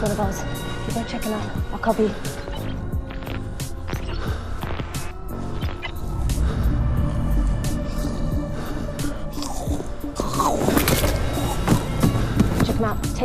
It's one of ours. You go check him out. I'll cover you. Check him out.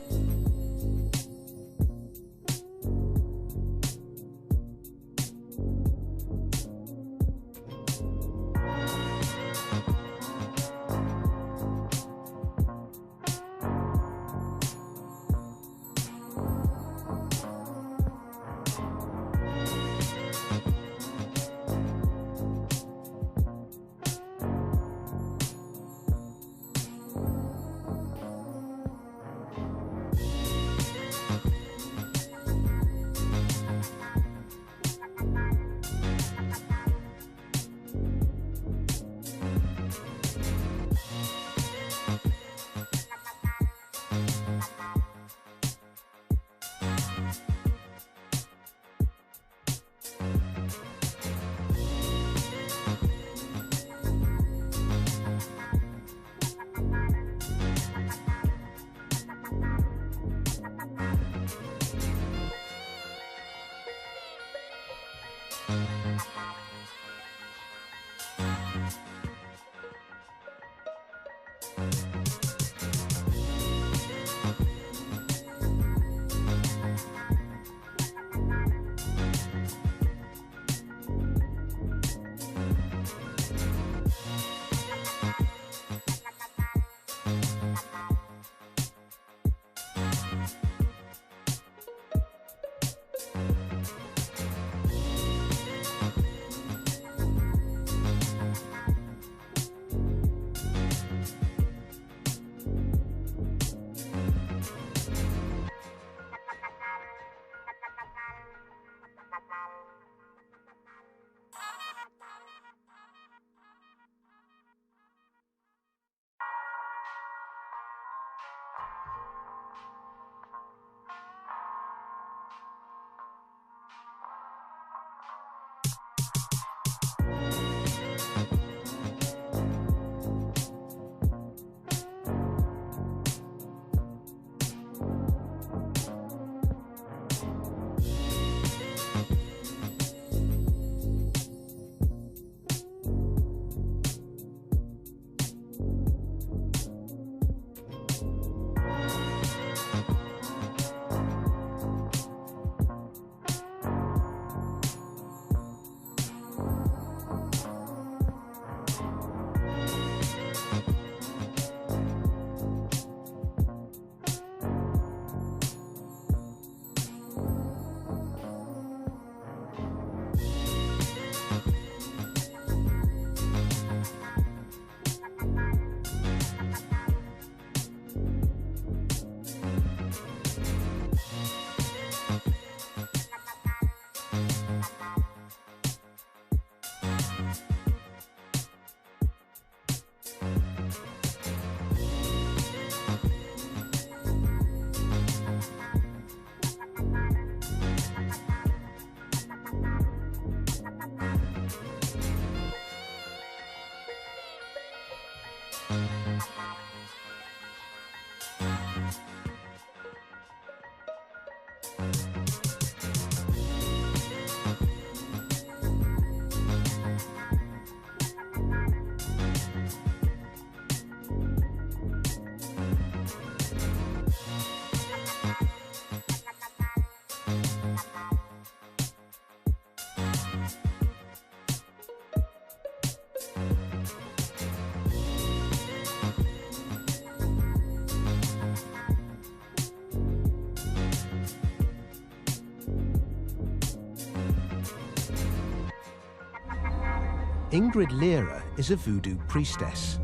Ingrid Lira is a voodoo priestess.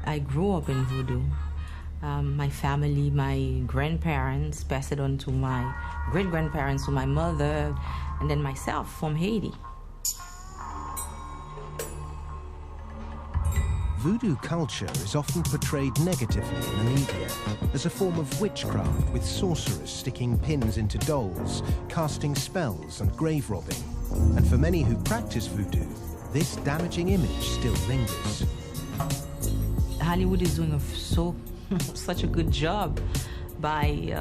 I grew up in voodoo. My family, my grandparents passed it on to my great-grandparents, to my mother, and then myself from Haiti. Voodoo culture is often portrayed negatively in the media as a form of witchcraft, with sorcerers sticking pins into dolls, casting spells and grave robbing. And for many who practice voodoo, this damaging image still lingers. Hollywood is doing such a good job by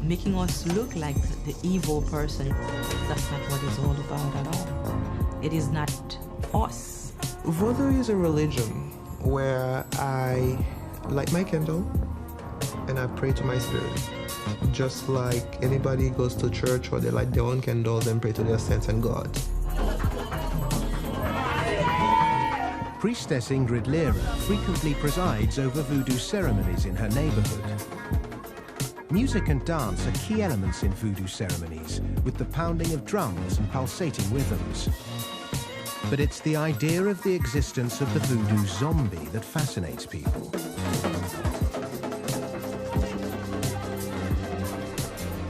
making us look like the evil person. That's not what it's all about at all. It is not us. Voodoo is a religion where I light my candle and I pray to my spirit. Just like anybody goes to church or they light their own candles and pray to their saints and God. Priestess Ingrid Lira frequently presides over voodoo ceremonies in her neighborhood. Music and dance are key elements in voodoo ceremonies, with the pounding of drums and pulsating rhythms. But it's the idea of the existence of the voodoo zombie that fascinates people.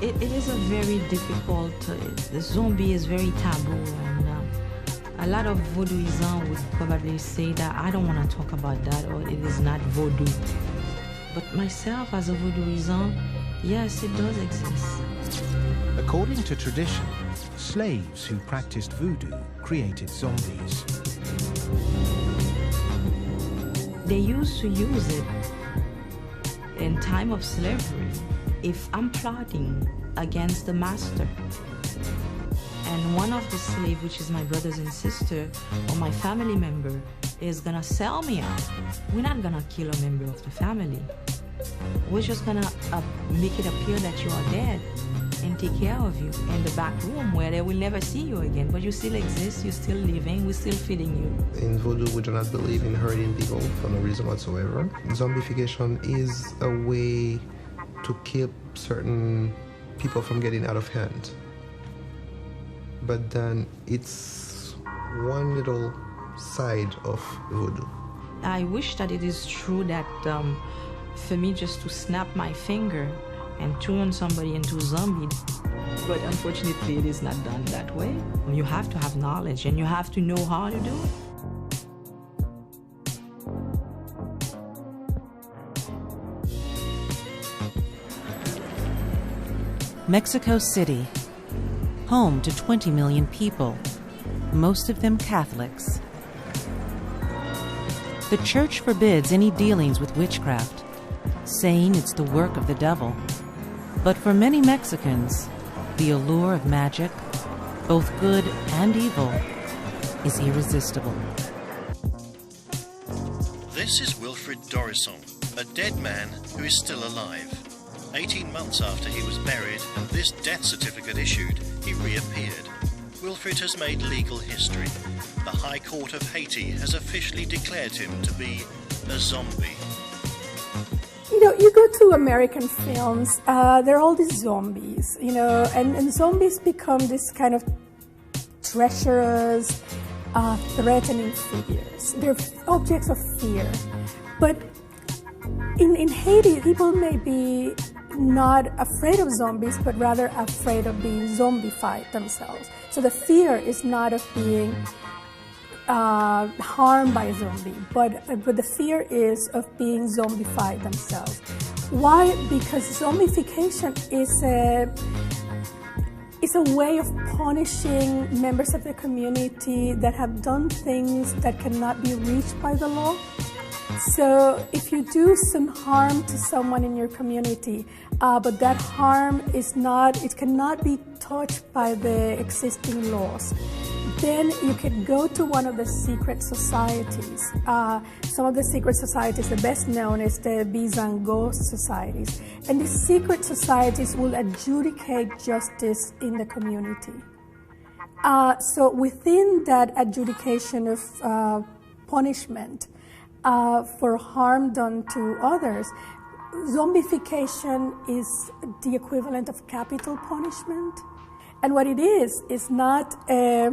It is a very difficult, the zombie is very taboo, and a lot of voodooism would probably say that I don't want to talk about that, or it is not voodoo. But myself as a voodooism, yes, it does exist. According to tradition, slaves who practiced voodoo created zombies. They used to use it in time of slavery. If I'm plotting against the master, and one of the slaves, which is my brothers and sister, or my family member, is gonna sell me out, we're not gonna kill a member of the family. We're just gonna make it appear that you are dead and take care of you in the back room where they will never see you again. But you still exist, you're still living, we're still feeding you. In voodoo, we do not believe in hurting people for no reason whatsoever. Zombification is a way to keep certain people from getting out of hand. But then it's one little side of voodoo. I wish that it is true that for me just to snap my finger and turn somebody into a zombie, but unfortunately it is not done that way. You have to have knowledge and you have to know how to do it. Mexico City, home to 20 million people, most of them Catholics. The church forbids any dealings with witchcraft, saying it's the work of the devil. But for many Mexicans, the allure of magic, both good and evil, is irresistible. This is Wilfred Dorison, a dead man who is still alive. 18 months after he was buried and this death certificate issued, he reappeared. Wilfred has made legal history. The High Court of Haiti has officially declared him to be a zombie. You know, you go to American films, there are all these zombies, you know, and zombies become this kind of treacherous, threatening figures. They're objects of fear. But in Haiti, people may be not afraid of zombies, but rather afraid of being zombified themselves. So the fear is not of being harmed by a zombie, but the fear is of being zombified themselves. Why? Because zombification is a way of punishing members of the community that have done things that cannot be reached by the law. So if you do some harm to someone in your community, but that harm is not, it cannot be touched by the existing laws, then you can go to one of the secret societies. Some of the secret societies, the best known is the Bizango societies. And these secret societies will adjudicate justice in the community. So within that adjudication of punishment for harm done to others, zombification is the equivalent of capital punishment. And what it is not a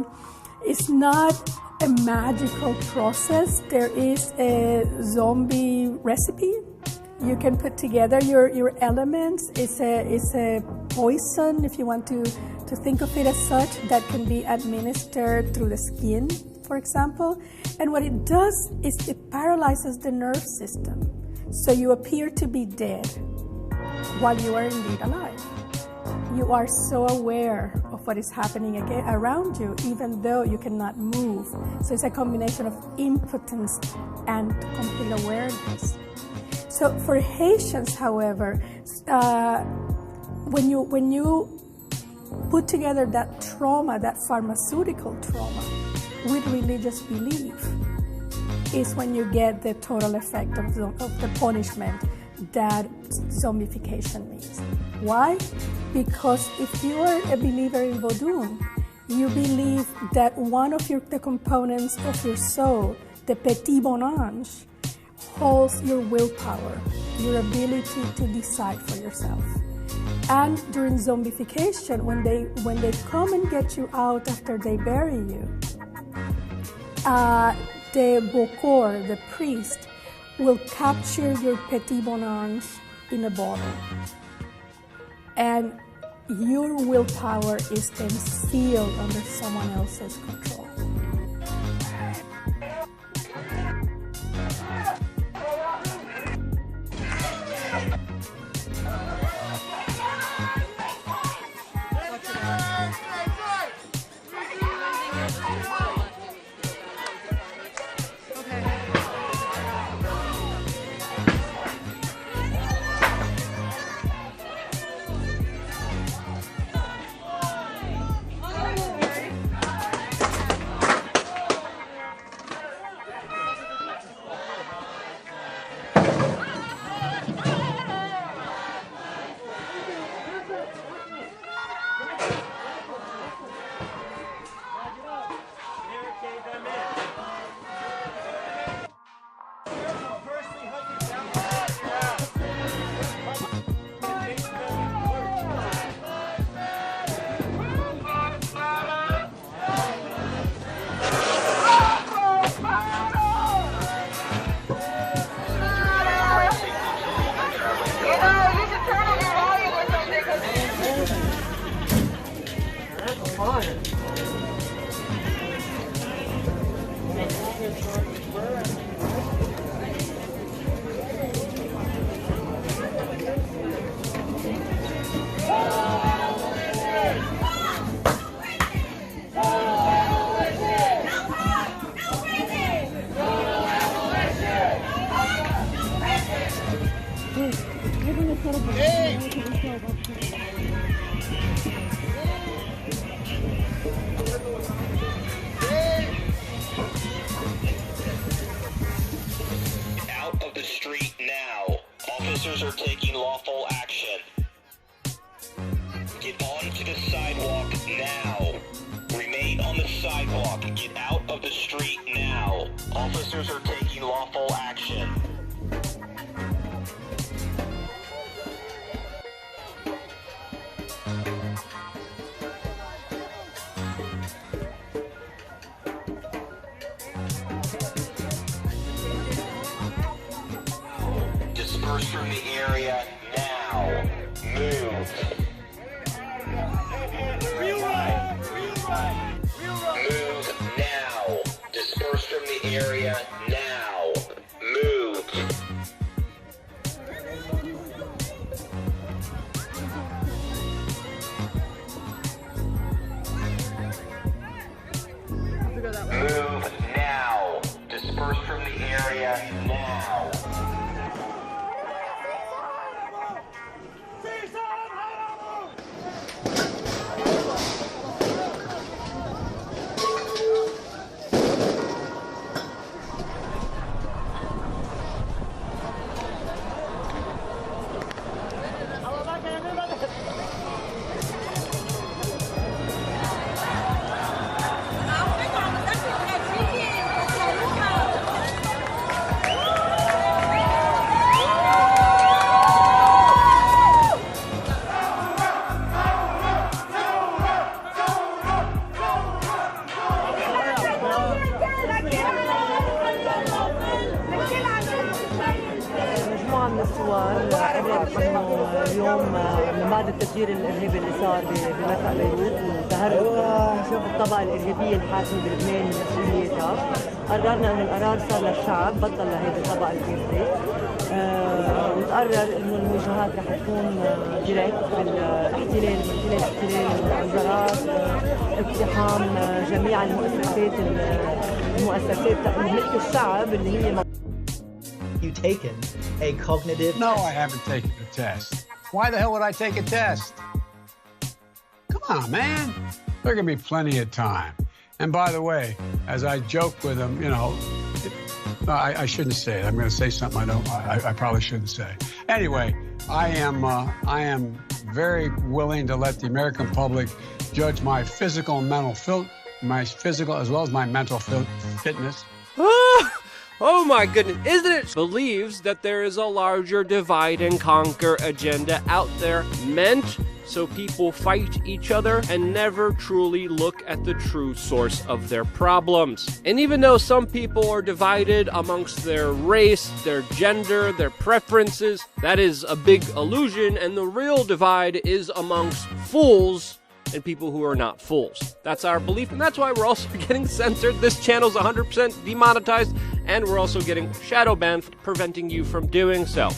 magical process. There is a zombie recipe. You can put together your elements. It's a poison, if you want to think of it as such, that can be administered through the skin, for example. And what it does is it paralyzes the nerve system. So you appear to be dead while you are indeed alive. You are so aware of what is happening around you, even though you cannot move. So it's a combination of impotence and complete awareness. So for Haitians, however, when you put together that trauma, that pharmaceutical trauma, with religious belief, is when you get the total effect of the punishment that zombification means. Why? Because if you are a believer in Vodun, you believe that one of the components of your soul, the petit bon ange, holds your willpower, your ability to decide for yourself. And during zombification, when they come and get you out after they bury you, the bokor, the priest, will capture your petit bon ange in a bottle. And your willpower is then sealed under someone else's control. Out of the street now. Officers are taking lawful action. Get onto the sidewalk now. Remain on the sidewalk. Get out of the street now. Officers are taking lawful action. Disperse from the area now. Move. Move now. Disperse from the area now. Move. Move now. Disperse from the area now. اليوم من بعد التفجير الارهابي اللي صار بمرفأ بيروت وتهرب الطبقه الارهابيه الحاكمه بلبنان من مسؤوليتها، قررنا انه القرار صار للشعب، بطل لهيدي الطبقه الكافيه، وتقرر انه المواجهات رح تكون ديريكت بالاحتلال، من خلال احتلال المؤازرات، اقتحام جميع المؤسسات ملك الشعب اللي هي You taken a cognitive No, I haven't taken the test. Why the hell would I take a test? Come on, man. There can be plenty of time. And by the way, as I joke with him, you know, I shouldn't say it. I'm going to say something I probably shouldn't say. Anyway, I am very willing to let the American public judge my physical and mental my physical as well as my mental fitness. Oh my goodness, isn't it? Believes that there is a larger divide and conquer agenda out there meant so people fight each other and never truly look at the true source of their problems. And even though some people are divided amongst their race, their gender, their preferences, that is a big illusion, and the real divide is amongst fools and people who are not fools. That's our belief, and that's why we're also getting censored. This channel's 100% demonetized, and we're also getting shadow banned, preventing you from doing so.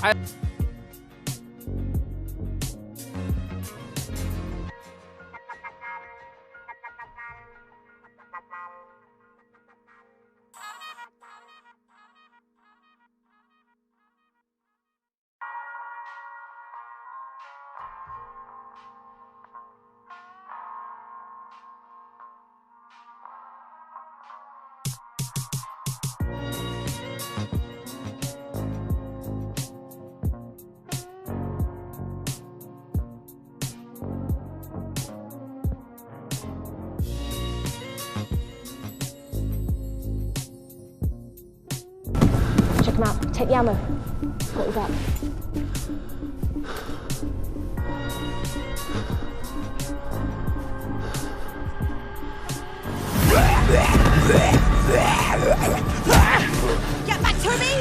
Check him out. Take the ammo. What we got? Get back to me!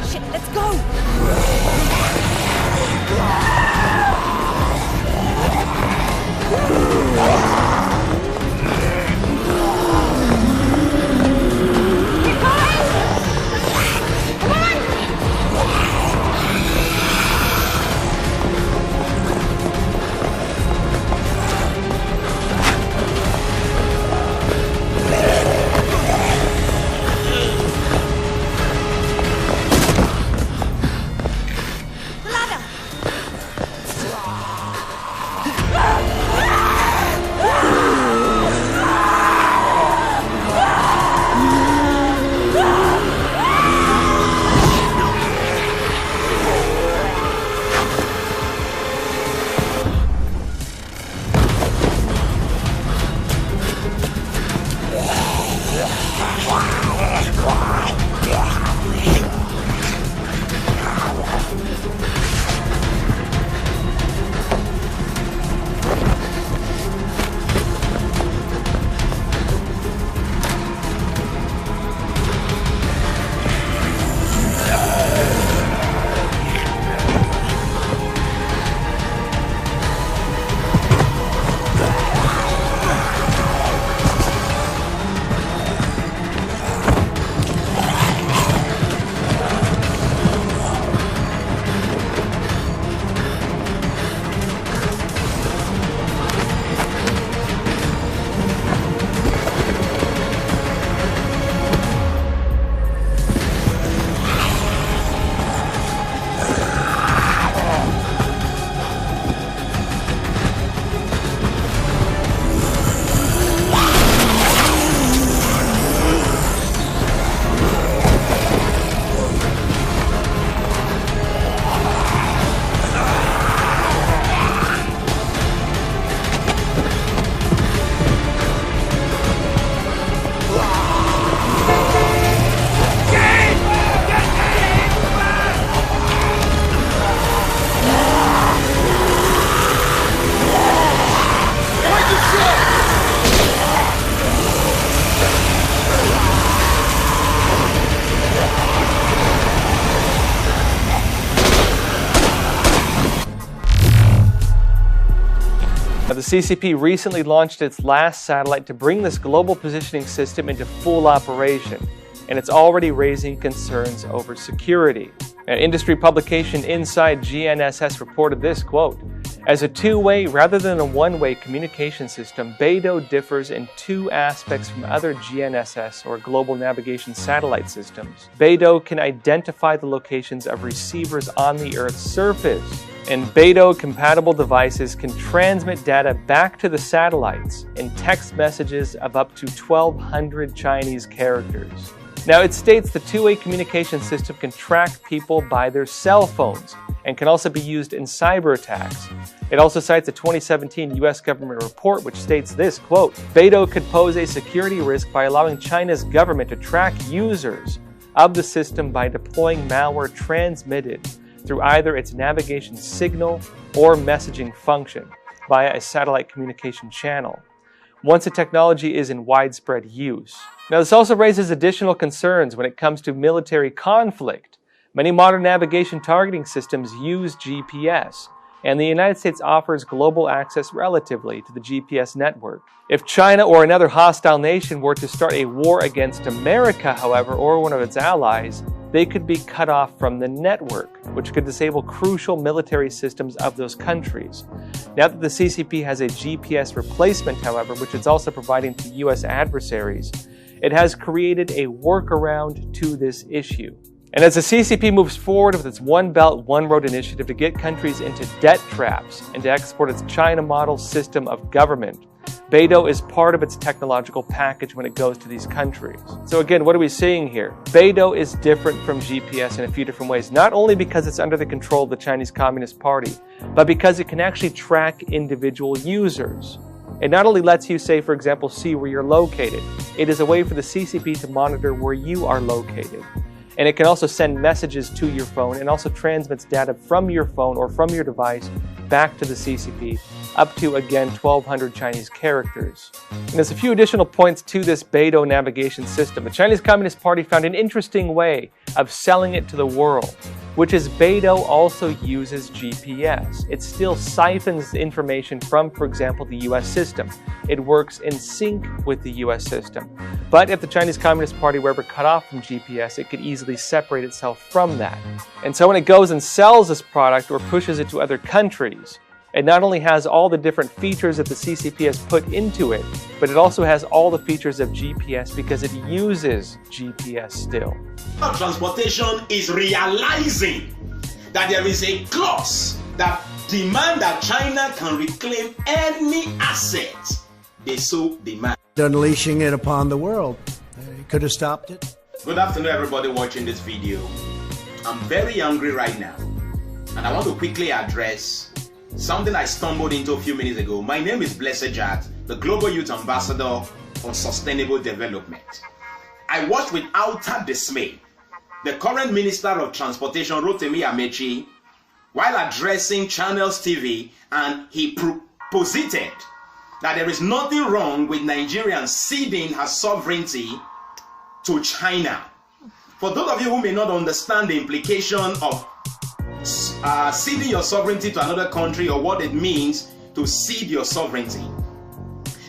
Shit, let's go! The CCP recently launched its last satellite to bring this global positioning system into full operation, and it's already raising concerns over security. An industry publication Inside GNSS reported this, quote, As a two-way rather than a one-way communication system, BeiDou differs in two aspects from other GNSS or global navigation satellite systems. BeiDou can identify the locations of receivers on the Earth's surface, and BeiDou-compatible devices can transmit data back to the satellites in text messages of up to 1,200 Chinese characters. Now, it states the two-way communication system can track people by their cell phones and can also be used in cyber attacks. It also cites a 2017 US government report which states this, quote, BeiDou could pose a security risk by allowing China's government to track users of the system by deploying malware transmitted through either its navigation signal or messaging function via a satellite communication channel, once the technology is in widespread use. Now, this also raises additional concerns when it comes to military conflict. Many modern navigation targeting systems use GPS, and the United States offers global access relatively to the GPS network. If China or another hostile nation were to start a war against America, however, or one of its allies, they could be cut off from the network, which could disable crucial military systems of those countries. Now that the CCP has a GPS replacement, however, which it's also providing to US adversaries, it has created a workaround to this issue. And as the CCP moves forward with its One Belt, One Road initiative to get countries into debt traps and to export its China model system of government, BeiDou is part of its technological package when it goes to these countries. So again, what are we seeing here? BeiDou is different from GPS in a few different ways, not only because it's under the control of the Chinese Communist Party, but because it can actually track individual users. It not only lets you, say, for example, see where you're located, it is a way for the CCP to monitor where you are located. And it can also send messages to your phone and also transmits data from your phone or from your device back to the CCP, up to, again, 1,200 Chinese characters. And there's a few additional points to this BeiDou navigation system. The Chinese Communist Party found an interesting way of selling it to the world, which is BeiDou also uses GPS. It still siphons information from, for example, the US system. It works in sync with the US system. But if the Chinese Communist Party were ever cut off from GPS, it could easily separate itself from that. And so when it goes and sells this product or pushes it to other countries, it not only has all the different features that the CCP has put into it, but it also has all the features of GPS because it uses GPS still. Transportation is realizing that there is a clause that demands that China can reclaim any asset they so demand. Unleashing it upon the world. They could have stopped it. Good afternoon, everybody watching this video. I'm very angry right now, and I want to quickly address something I stumbled into a few minutes ago. My name is Blessed Jat, the Global Youth Ambassador for Sustainable Development. I watched with utter dismay the current Minister of Transportation, Rotimi Amechi, while addressing Channels TV, and he posited that there is nothing wrong with Nigerians ceding her sovereignty to China. For those of you who may not understand the implication of ceding your sovereignty to another country, or what it means to cede your sovereignty,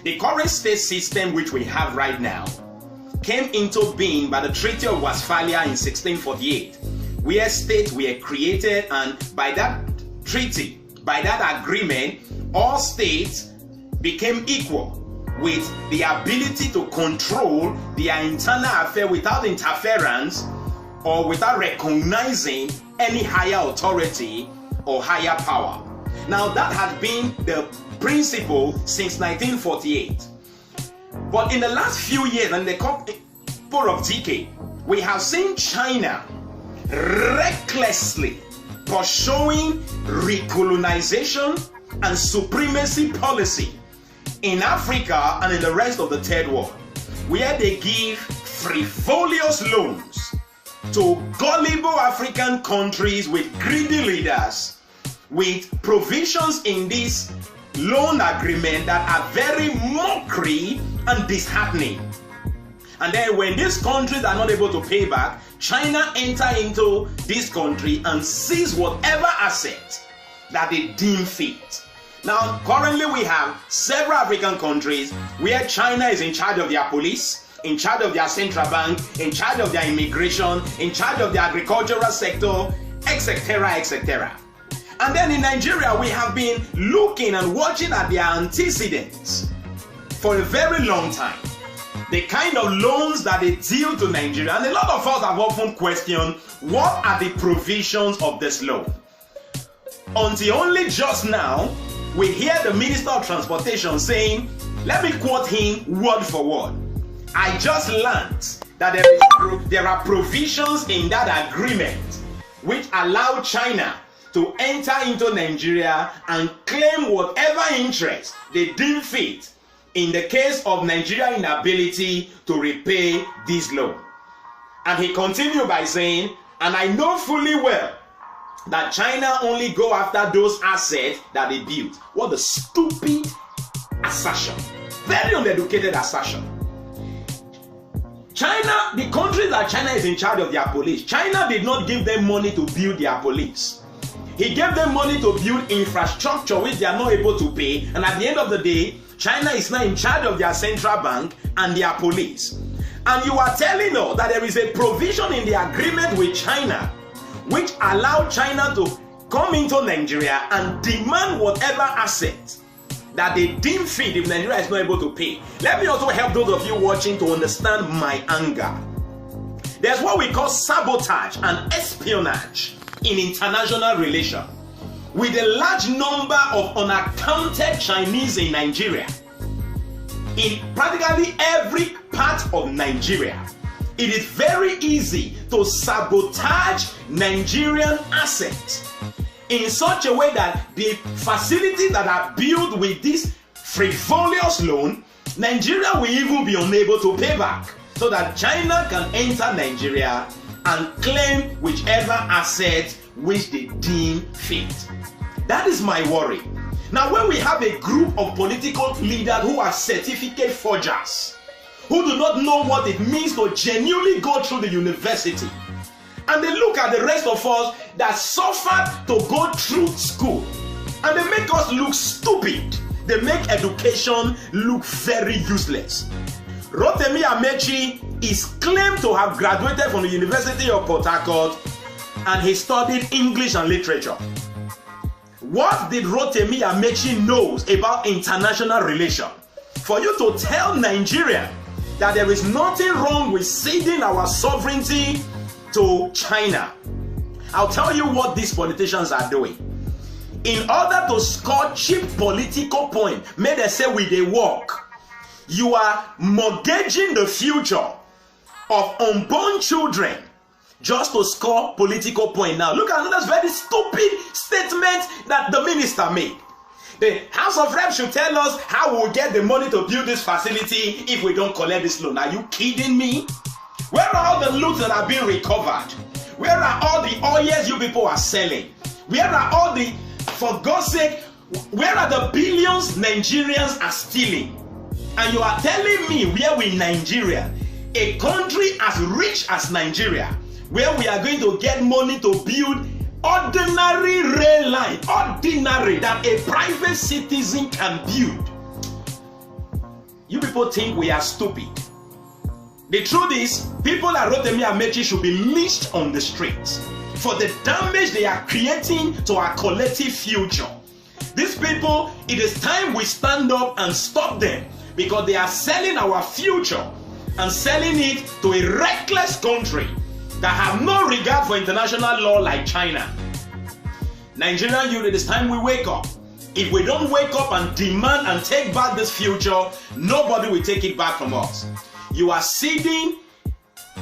the current state system which we have right now came into being by the Treaty of Westphalia in 1648, where states were created, and by that treaty, by that agreement, all states became equal with the ability to control their internal affairs without interference or without recognizing any higher authority or higher power. Now that has been the principle since 1948. But in the last few years, and the couple of decades, we have seen China recklessly pursuing recolonization and supremacy policy in Africa and in the rest of the third world, where they give frivolous loans to gullible African countries with greedy leaders, with provisions in this loan agreement that are very mockery and disheartening. And then when these countries are not able to pay back, China enter into this country and seize whatever asset that they deem fit. Now, currently we have several African countries where China is in charge of their police, in charge of their central bank, in charge of their immigration, in charge of the agricultural sector, etc., etc. And then in Nigeria, we have been looking and watching at their antecedents for a very long time. The kind of loans that they deal to Nigeria. And a lot of us have often questioned, what are the provisions of this loan? Until only just now, we hear the Minister of Transportation saying, let me quote him word for word. I just learned that there are provisions in that agreement which allow China to enter into Nigeria and claim whatever interest they deem fit in the case of Nigeria's inability to repay this loan. And he continued by saying, and I know fully well that China only go after those assets that they built. What a stupid assertion. Very uneducated assertion. China, the country that China is in charge of their police, China did not give them money to build their police. He gave them money to build infrastructure which they are not able to pay, and at the end of the day, China is now in charge of their central bank and their police. And you are telling us that there is a provision in the agreement with China which allowed China to come into Nigeria and demand whatever assets that they deem fit if Nigeria is not able to pay. Let me also help those of you watching to understand my anger. There's what we call sabotage and espionage in international relations. With a large number of unaccounted Chinese in Nigeria, in practically every part of Nigeria, it is very easy to sabotage Nigerian assets in such a way that the facilities that are built with this frivolous loan, Nigeria will even be unable to pay back, so that China can enter Nigeria and claim whichever asset which they deem fit. That is my worry. Now, when we have a group of political leaders who are certificate forgers, who do not know what it means to genuinely go through the university, and they look at the rest of us that suffered to go through school, and they make us look stupid. They make education look very useless. Rotimi Amechi is claimed to have graduated from the University of Port Harcourt, and he studied English and literature. What did Rotimi Amechi knows about international relations for you to tell Nigeria that there is nothing wrong with ceding our sovereignty to China? I'll tell you what these politicians are doing. In order to score cheap political points, may they say we they work, you are mortgaging the future of unborn children just to score political points. Now look at another very stupid statement that the minister made. The House of Reps should tell us how we'll get the money to build this facility if we don't collect this loan. Are you kidding me? Where are all the loot that are being recovered? Where are all the oils you people are selling? Where are all the, for God's sake, where are the billions Nigerians are stealing? And you are telling me where we Nigeria, a country as rich as Nigeria, where we are going to get money to build ordinary rail line, ordinary, that a private citizen can build. You people think we are stupid. The truth is, people like Rotimi Amechi should be lynched on the streets for the damage they are creating to our collective future. These people, it is time we stand up and stop them, because they are selling our future and selling it to a reckless country that have no regard for international law like China. Nigerian youth, it is time we wake up. If we don't wake up and demand and take back this future, nobody will take it back from us. You are ceding.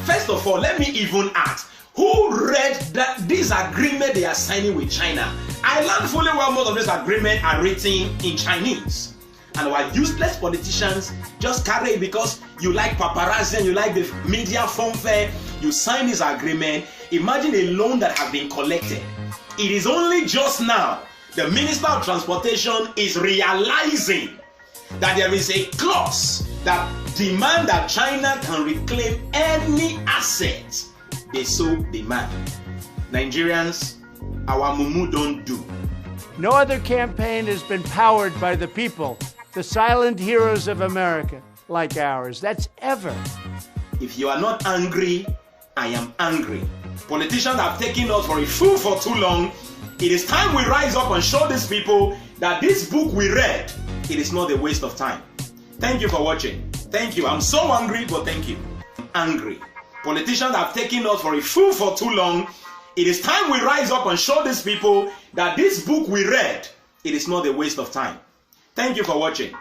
First of all, let me even ask, who read that this agreement they are signing with China? I learned fully well most of this agreement are written in Chinese. And our useless politicians just carry it because you like paparazzi and you like the media fanfare. You sign this agreement. Imagine a loan that has been collected. It is only just now the Minister of Transportation is realizing that there is a clause that demands that China can reclaim any asset they so demand. Nigerians, our mumu don't do. No other campaign has been powered by the people, the silent heroes of America, like ours. That's ever. If you are not angry, I am angry. Politicians have taken us for a fool for too long. It is time we rise up and show these people that this book we read, it is not a waste of time. Thank you for watching. Thank you. I'm so angry, but thank you. I'm angry. Politicians have taken us for a fool for too long. It is time we rise up and show these people that this book we read, it is not a waste of time. Thank you for watching.